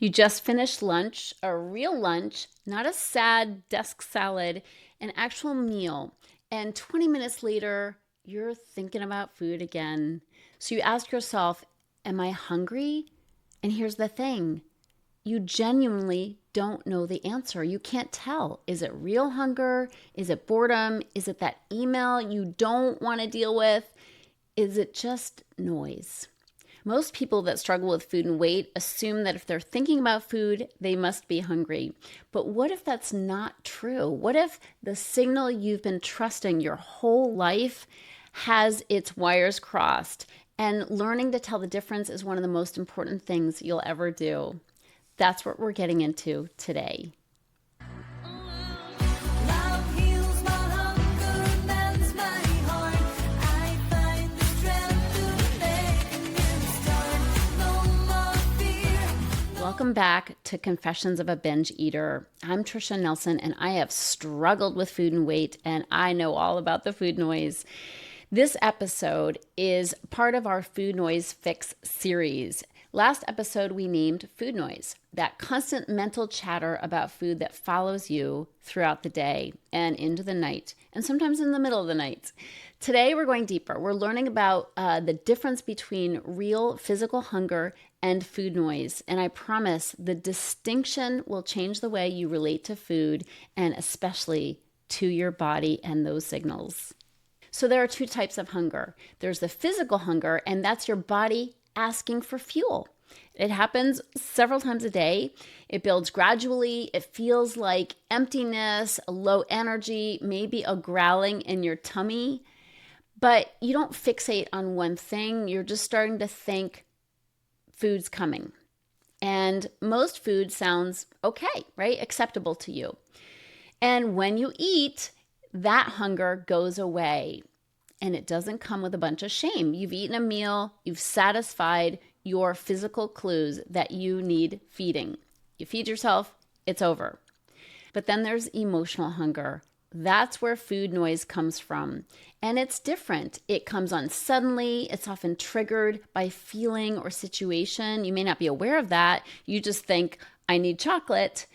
You just finished lunch, a real lunch, not a sad desk salad, an actual meal. And 20 minutes later, you're thinking about food again. So you ask yourself, am I hungry? And here's the thing, you genuinely don't know the answer. You can't tell. Is it real hunger? Is it boredom? Is it that email you don't want to deal with? Is it just noise? Most people that struggle with food and weight assume that if they're thinking about food, they must be hungry. But what if that's not true? What if the signal you've been trusting your whole life has its wires crossed? And learning to tell the difference is one of the most important things you'll ever do. That's what we're getting into today. Welcome back to Confessions of a Binge Eater. I'm Tricia Nelson, and I have struggled with food and weight, and I know all about the food noise. This episode is part of our Food Noise Fix series. Last episode, we named food noise, that constant mental chatter about food that follows you throughout the day and into the night, and sometimes in the middle of the night. Today, we're going deeper. We're learning about the difference between real physical hunger and food noise. And I promise the distinction will change the way you relate to food and especially to your body and those signals. So there are two types of hunger. There's the physical hunger, and that's your body asking for fuel. It happens several times a day. It builds gradually. It feels like emptiness, low energy, maybe a growling in your tummy. But you don't fixate on one thing. You're just starting to think food's coming. And most food sounds okay, right? Acceptable to you. And when you eat, that hunger goes away. And it doesn't come with a bunch of shame. You've eaten a meal, you've satisfied your physical clues that you need feeding. You feed yourself, it's over. But then there's emotional hunger. That's where food noise comes from. And it's different. It comes on suddenly. It's often triggered by feeling or situation. You may not be aware of that. You just think, I need chocolate,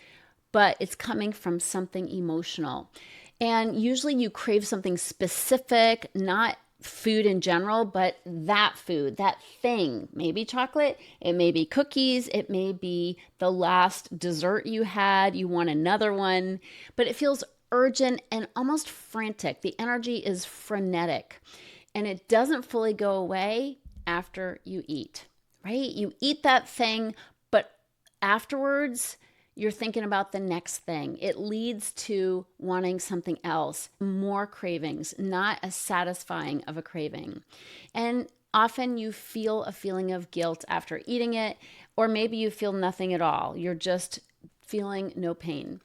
but it's coming from something emotional. And usually you crave something specific, not food in general, but that food, that thing. Maybe chocolate, it may be cookies, it may be the last dessert you had, you want another one, but it feels urgent and almost frantic. The energy is frenetic, and it doesn't fully go away after you eat, right? You eat that thing, but afterwards, you're thinking about the next thing. It leads to wanting something else, more cravings, not as satisfying of a craving. And often you feel a feeling of guilt after eating it, or maybe you feel nothing at all. You're just feeling no pain.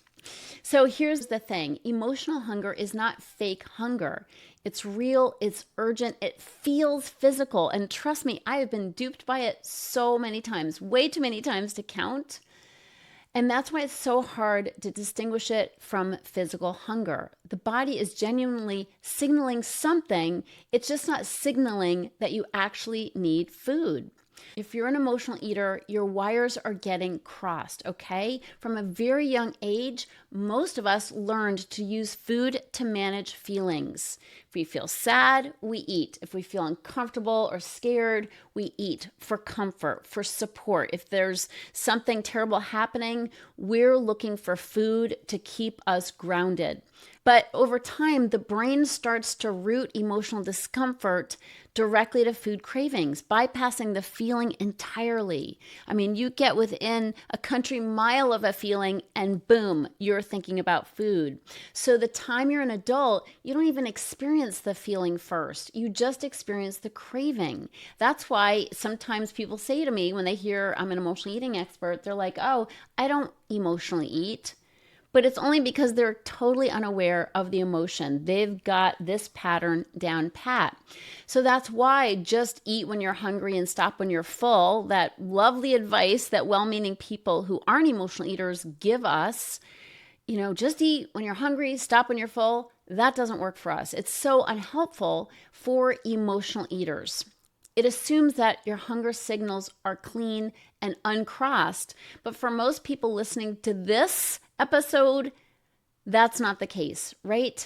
So here's the thing. Emotional hunger is not fake hunger. It's real, it's urgent, it feels physical. And trust me, I have been duped by it so many times, way too many times to count. And that's why it's so hard to distinguish it from physical hunger. The body is genuinely signaling something. It's just not signaling that you actually need food. If you're an emotional eater, your wires are getting crossed, okay? From a very young age, most of us learned to use food to manage feelings. If we feel sad, we eat. If we feel uncomfortable or scared, we eat for comfort, for support. If there's something terrible happening, we're looking for food to keep us grounded. But over time, the brain starts to route emotional discomfort directly to food cravings, bypassing the feeling entirely. I mean, you get within a country mile of a feeling and boom, you're thinking about food. So the time you're an adult, you don't even experience the feeling first. You just experience the craving. That's why sometimes people say to me when they hear I'm an emotional eating expert, they're like, oh, I don't emotionally eat. But it's only because they're totally unaware of the emotion. They've got this pattern down pat. So that's why just eat when you're hungry and stop when you're full, that lovely advice that well-meaning people who aren't emotional eaters give us, just eat when you're hungry, stop when you're full. That doesn't work for us. It's so unhelpful for emotional eaters. It assumes that your hunger signals are clean and uncrossed. But for most people listening to this episode, that's not the case, right?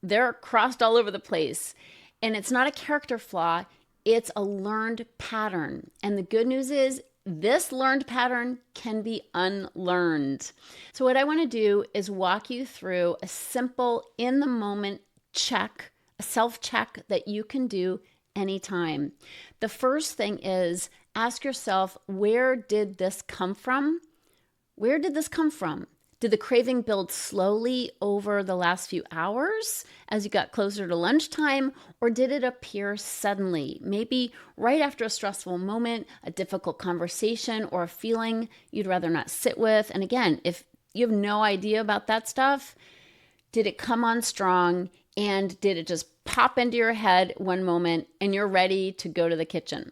They're crossed all over the place. And it's not a character flaw, it's a learned pattern. And the good news is this learned pattern can be unlearned. So what I want to do is walk you through a simple in the moment check, a self-check that you can do anytime. The first thing is ask yourself, where did this come from? Where did this come from? Did the craving build slowly over the last few hours as you got closer to lunchtime, or did it appear suddenly? Maybe right after a stressful moment, a difficult conversation, or a feeling you'd rather not sit with. And again, if you have no idea about that stuff, did it come on strong, and did it just pop into your head one moment and you're ready to go to the kitchen?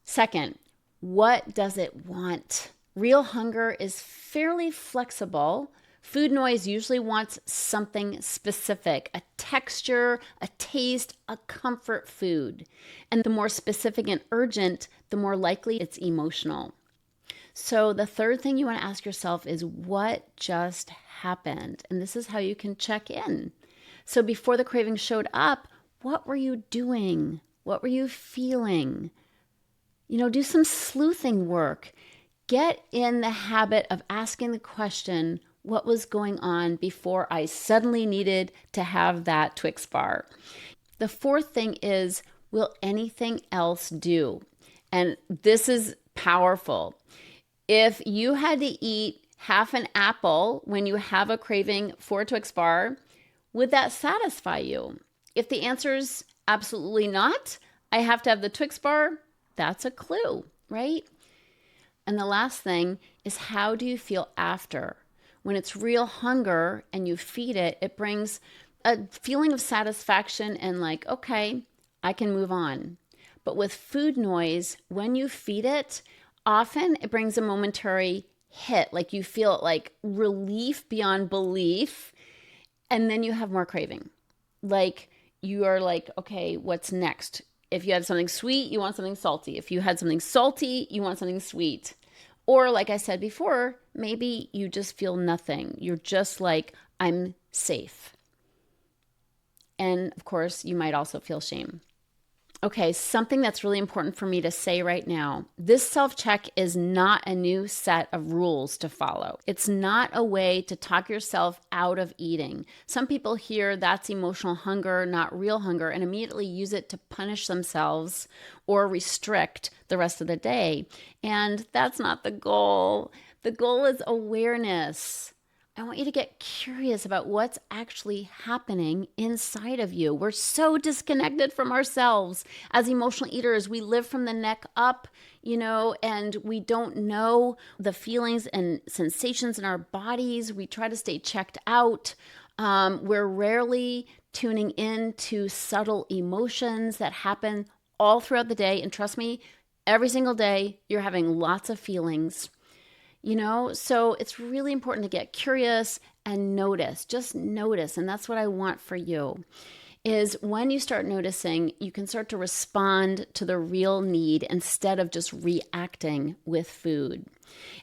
Second, what does it want? Real hunger is fairly flexible. Food noise usually wants something specific, a texture, a taste, a comfort food. And the more specific and urgent, the more likely it's emotional. So the third thing you want to ask yourself is, what just happened? And this is how you can check in. So before the craving showed up, what were you doing? What were you feeling? Do some sleuthing work. Get in the habit of asking the question, what was going on before I suddenly needed to have that Twix bar? The fourth thing is, will anything else do? And this is powerful. If you had to eat half an apple when you have a craving for a Twix bar, would that satisfy you? If the answer is absolutely not, I have to have the Twix bar, that's a clue, right? And the last thing is, how do you feel after? When it's real hunger and you feed it, it brings a feeling of satisfaction and like, okay, I can move on. But with food noise, when you feed it, often it brings a momentary hit, like you feel like relief beyond belief, and then you have more craving. Like you are like, okay, what's next? If you had something sweet, you want something salty. If you had something salty, you want something sweet. Or like I said before, maybe you just feel nothing. You're just like, I'm safe. And of course, you might also feel shame. Okay, something that's really important for me to say right now. This self-check is not a new set of rules to follow. It's not a way to talk yourself out of eating. Some people hear that's emotional hunger, not real hunger, and immediately use it to punish themselves or restrict the rest of the day. And that's not the goal. The goal is awareness. I want you to get curious about what's actually happening inside of you. We're so disconnected from ourselves. As emotional eaters, we live from the neck up, and we don't know the feelings and sensations in our bodies. We try to stay checked out. We're rarely tuning in to subtle emotions that happen all throughout the day. And trust me, every single day, you're having lots of feelings. So it's really important to get curious and notice, just notice. And that's what I want for you, is when you start noticing, you can start to respond to the real need instead of just reacting with food.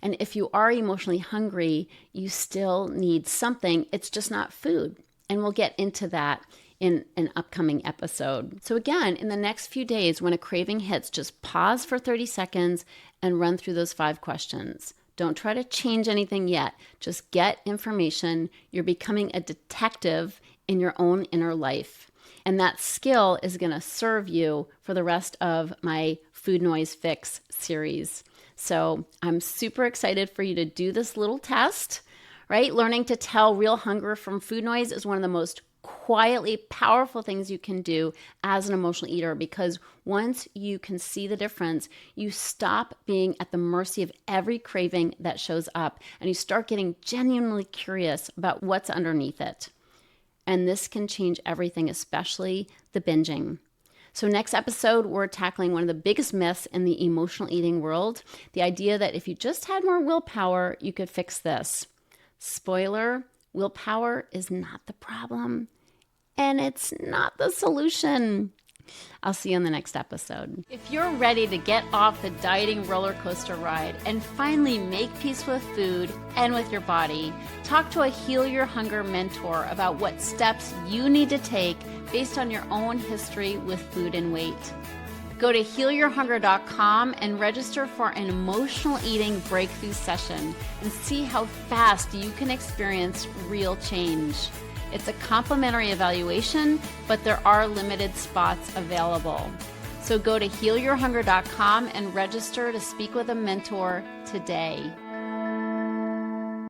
And if you are emotionally hungry, you still need something. It's just not food. And we'll get into that in an upcoming episode. So again, in the next few days, when a craving hits, just pause for 30 seconds and run through those 5 questions. Don't try to change anything yet. Just get information. You're becoming a detective in your own inner life. And that skill is going to serve you for the rest of my Food Noise Fix series. So I'm super excited for you to do this little test, right? Learning to tell real hunger from food noise is one of the most quietly powerful things you can do as an emotional eater, because once you can see the difference, you stop being at the mercy of every craving that shows up and you start getting genuinely curious about what's underneath it. And this can change everything, especially the binging. So next episode, we're tackling one of the biggest myths in the emotional eating world, the idea that if you just had more willpower, you could fix this. Spoiler, willpower is not the problem, and it's not the solution. I'll see you in the next episode. If you're ready to get off the dieting roller coaster ride and finally make peace with food and with your body, talk to a Heal Your Hunger mentor about what steps you need to take based on your own history with food and weight. Go to healyourhunger.com and register for an emotional eating breakthrough session and see how fast you can experience real change. It's a complimentary evaluation, but there are limited spots available. So go to healyourhunger.com and register to speak with a mentor today.